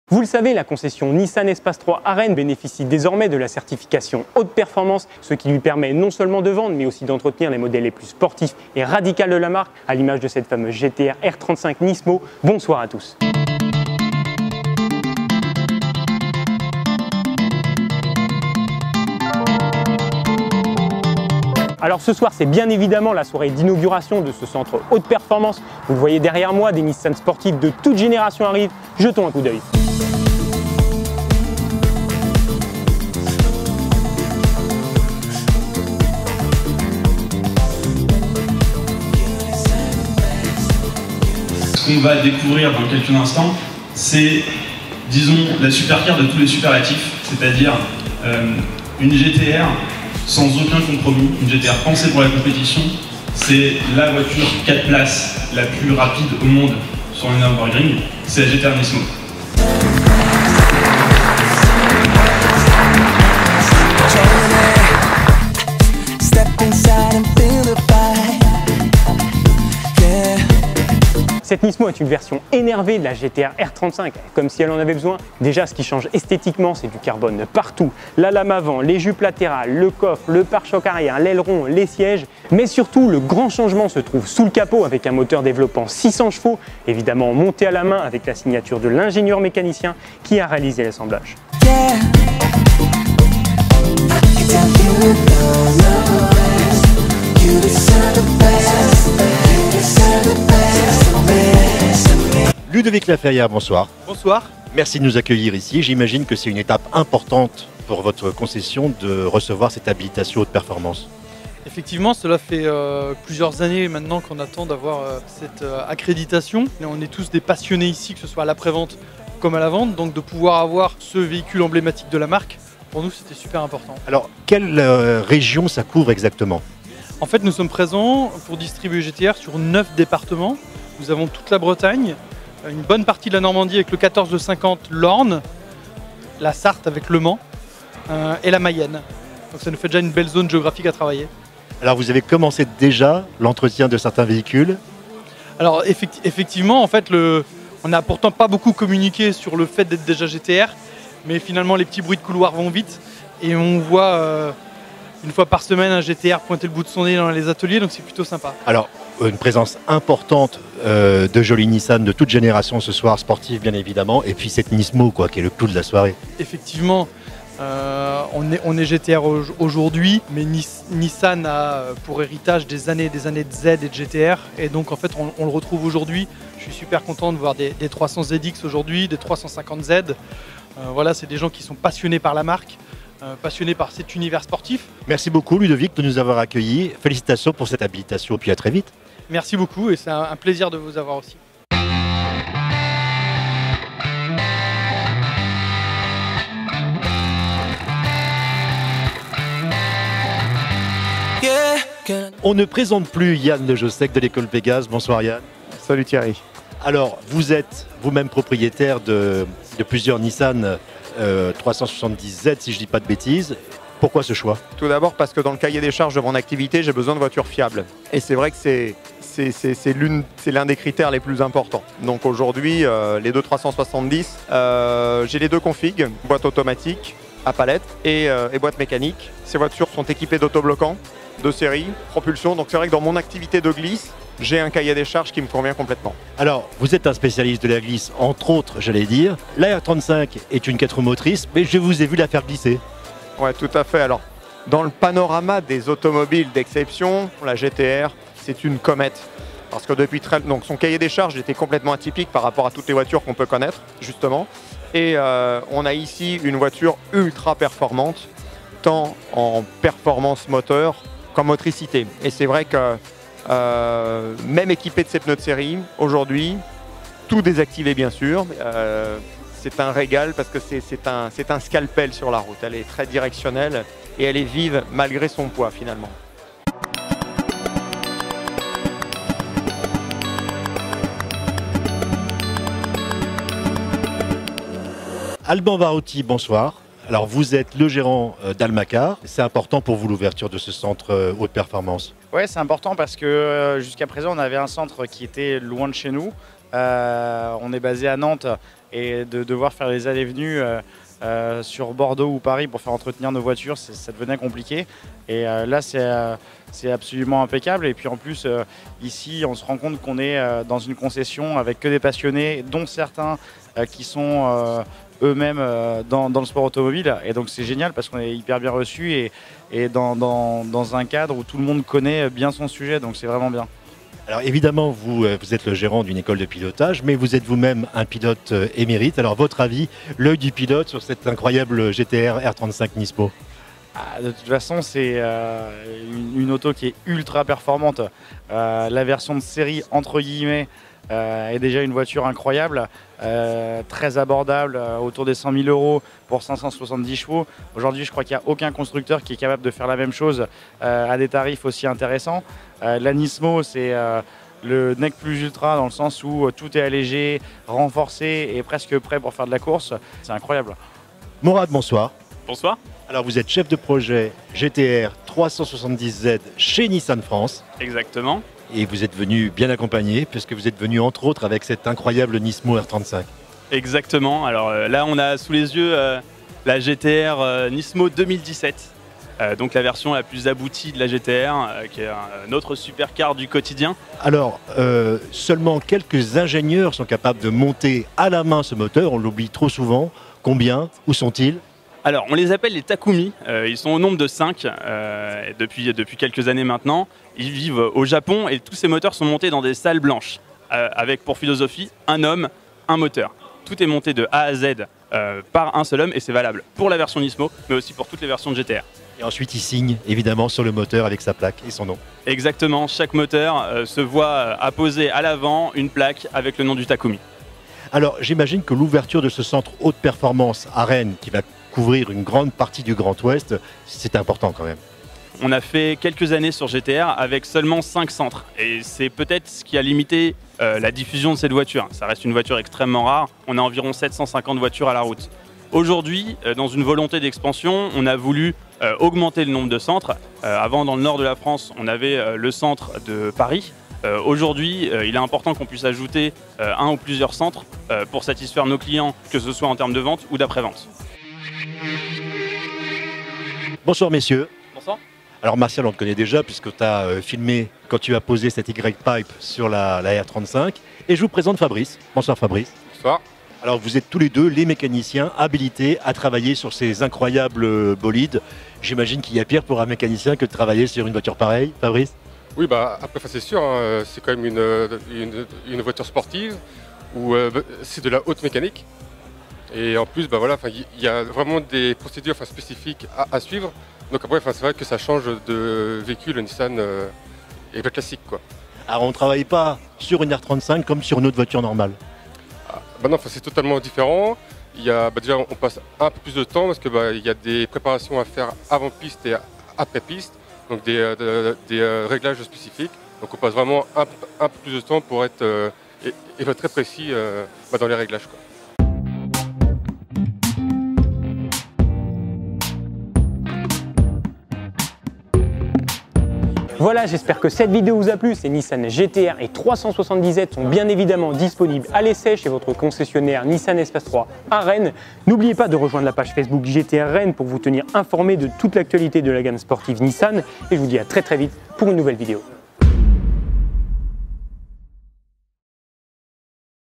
Vous le savez, la concession Nissan Espace 3 à Rennes bénéficie désormais de la certification haute performance, ce qui lui permet non seulement de vendre, mais aussi d'entretenir les modèles les plus sportifs et radicaux de la marque, à l'image de cette fameuse GT-R R35 Nismo. Bonsoir à tous. Alors ce soir, c'est bien évidemment la soirée d'inauguration de ce centre haute performance. Vous le voyez derrière moi, des Nissan sportifs de toute génération arrivent. Jetons un coup d'œil. Ce qu'on va découvrir dans quelques instants, c'est, disons, la supercar de tous les superlatifs, c'est-à-dire une GT-R sans aucun compromis, une GT-R pensée pour la compétition. C'est la voiture 4 places la plus rapide au monde sur le Nürburgring, c'est la GT-R Nismo. Cette Nismo est une version énervée de la GT-R R35, comme si elle en avait besoin. Déjà, ce qui change esthétiquement, c'est du carbone partout. La lame avant, les jupes latérales, le coffre, le pare-choc arrière, l'aileron, les sièges. Mais surtout, le grand changement se trouve sous le capot avec un moteur développant 600 chevaux, évidemment monté à la main avec la signature de l'ingénieur mécanicien qui a réalisé l'assemblage. Ludovic Laferrière, bonsoir. Bonsoir. Merci de nous accueillir ici. J'imagine que c'est une étape importante pour votre concession de recevoir cette habilitation haute performance. Effectivement, cela fait plusieurs années maintenant qu'on attend d'avoir cette accréditation. Et on est tous des passionnés ici, que ce soit à l'après-vente comme à la vente. Donc de pouvoir avoir ce véhicule emblématique de la marque, pour nous c'était super important. Alors, quelle région ça couvre exactement? En fait, nous sommes présents pour distribuer GT-R sur 9 départements. Nous avons toute la Bretagne, une bonne partie de la Normandie avec le 14 de 50 l'Orne, la Sarthe avec Le Mans et la Mayenne. Donc ça nous fait déjà une belle zone géographique à travailler. Alors vous avez commencé déjà l'entretien de certains véhicules? Alors effectivement, en fait, on n'a pourtant pas beaucoup communiqué sur le fait d'être déjà GT-R, mais finalement les petits bruits de couloir vont vite et on voit une fois par semaine un GT-R pointer le bout de son nez dans les ateliers, donc c'est plutôt sympa. Alors, une présence importante de jolis Nissan de toute génération ce soir, sportive bien évidemment, et puis cette Nismo quoi, qui est le clou de la soirée. Effectivement, on est GT-R aujourd'hui, mais Nissan a pour héritage des années de Z et de GT-R, et donc en fait on le retrouve aujourd'hui. Je suis super content de voir des 300ZX aujourd'hui, des 350Z. Voilà, c'est des gens qui sont passionnés par la marque, passionnés par cet univers sportif. Merci beaucoup Ludovic de nous avoir accueillis. Félicitations pour cette habilitation, puis à très vite. Merci beaucoup et c'est un plaisir de vous avoir aussi. On ne présente plus Yann Le Jossec de l'école Pégase. Bonsoir Yann. Salut Thierry. Alors, vous êtes vous-même propriétaire de plusieurs Nissan 370Z, si je ne dis pas de bêtises. Pourquoi ce choix? Tout d'abord parce que dans le cahier des charges de mon activité, j'ai besoin de voitures fiables. Et c'est vrai que c'est l'un des critères les plus importants. Donc aujourd'hui, les deux 370, j'ai les deux configs, boîte automatique à palette et boîte mécanique. Ces voitures sont équipées d'autobloquants, de série, propulsion. Donc c'est vrai que dans mon activité de glisse, j'ai un cahier des charges qui me convient complètement. Alors, vous êtes un spécialiste de la glisse, entre autres, j'allais dire. La R35 est une 4 roues motrices, mais je vous ai vu la faire glisser. Ouais, tout à fait. Alors, dans le panorama des automobiles d'exception, la GT-R, c'est une comète. Parce que depuis donc son cahier des charges était complètement atypique par rapport à toutes les voitures qu'on peut connaître, justement. Et on a ici une voiture ultra performante, tant en performance moteur qu'en motricité. Et c'est vrai que même équipé de ces pneus de série, aujourd'hui, tout désactivé bien sûr, c'est un régal parce que c'est un scalpel sur la route. Elle est très directionnelle et elle est vive malgré son poids finalement. Alban Varotti, bonsoir. Alors vous êtes le gérant d'Almacar. C'est important pour vous l'ouverture de ce centre haute performance? Oui, c'est important parce que jusqu'à présent on avait un centre qui était loin de chez nous. On est basé à Nantes et de devoir faire les allées-venues sur Bordeaux ou Paris pour faire entretenir nos voitures, ça devenait compliqué. Et là, c'est absolument impeccable. Et puis en plus, ici, on se rend compte qu'on est dans une concession avec que des passionnés, dont certains qui sont eux-mêmes dans le sport automobile. Et donc c'est génial parce qu'on est hyper bien reçus et dans un cadre où tout le monde connaît bien son sujet. Donc c'est vraiment bien. Alors évidemment, vous êtes le gérant d'une école de pilotage, mais vous êtes vous-même un pilote émérite. Alors votre avis, l'œil du pilote sur cette incroyable GTR R35 Nismo? De toute façon, c'est une auto qui est ultra performante. La version de série, entre guillemets, est déjà une voiture incroyable, très abordable, autour des 100 000 € pour 570 chevaux. Aujourd'hui, je crois qu'il n'y a aucun constructeur qui est capable de faire la même chose à des tarifs aussi intéressants. La Nismo, c'est le nec plus ultra dans le sens où tout est allégé, renforcé et presque prêt pour faire de la course. C'est incroyable. Mourad, bonsoir. Bonsoir. Alors vous êtes chef de projet GTR 370Z chez Nissan France. Exactement. Et vous êtes venu bien accompagné, puisque vous êtes venu entre autres avec cette incroyable Nismo R35. Exactement. Alors là, on a sous les yeux la GTR Nismo 2017. Donc la version la plus aboutie de la GTR, qui est un autre supercar du quotidien. Alors, seulement quelques ingénieurs sont capables de monter à la main ce moteur, on l'oublie trop souvent. Combien? Où sont-ils? Alors, on les appelle les Takumi. Ils sont au nombre de 5 depuis quelques années maintenant. Ils vivent au Japon et tous ces moteurs sont montés dans des salles blanches avec pour philosophie un homme, un moteur. Tout est monté de A à Z par un seul homme et c'est valable pour la version Nismo, mais aussi pour toutes les versions de GTR. Et ensuite, il signe évidemment sur le moteur avec sa plaque et son nom. Exactement, chaque moteur se voit apposer à l'avant une plaque avec le nom du Takumi. Alors, j'imagine que l'ouverture de ce centre haute performance à Rennes, qui va couvrir une grande partie du Grand Ouest, c'est important quand même. On a fait quelques années sur GTR avec seulement 5 centres et c'est peut-être ce qui a limité la diffusion de cette voiture. Ça reste une voiture extrêmement rare, on a environ 750 voitures à la route. Aujourd'hui, dans une volonté d'expansion, on a voulu augmenter le nombre de centres. Avant, dans le nord de la France, on avait le centre de Paris. Aujourd'hui, il est important qu'on puisse ajouter un ou plusieurs centres pour satisfaire nos clients, que ce soit en termes de vente ou d'après-vente. Bonsoir messieurs. Bonsoir. Alors Martial, on te connaît déjà puisque tu as filmé quand tu as posé cette Y-Pipe sur la R35. Et je vous présente Fabrice. Bonsoir Fabrice. Bonsoir. Alors vous êtes tous les deux les mécaniciens habilités à travailler sur ces incroyables bolides. J'imagine qu'il y a pire pour un mécanicien que de travailler sur une voiture pareille, Fabrice? Oui, bah après c'est sûr, hein, c'est quand même une voiture sportive où c'est de la haute mécanique. Et en plus, bah voilà, il y a vraiment des procédures spécifiques à suivre. Donc après, c'est vrai que ça change de véhicule Nissan et pas classique, quoi. Alors on ne travaille pas sur une R35 comme sur une autre voiture normale? Bah non, c'est totalement différent. Il y a, déjà, on passe un peu plus de temps parce que il y a des préparations à faire avant piste et après piste, donc des réglages spécifiques. Donc on passe vraiment un peu plus de temps pour être très précis dans les réglages, quoi. Voilà, j'espère que cette vidéo vous a plu. Ces Nissan GTR et 370Z sont bien évidemment disponibles à l'essai chez votre concessionnaire Nissan Espace 3 à Rennes. N'oubliez pas de rejoindre la page Facebook GTR Rennes pour vous tenir informé de toute l'actualité de la gamme sportive Nissan. Et je vous dis à très vite pour une nouvelle vidéo.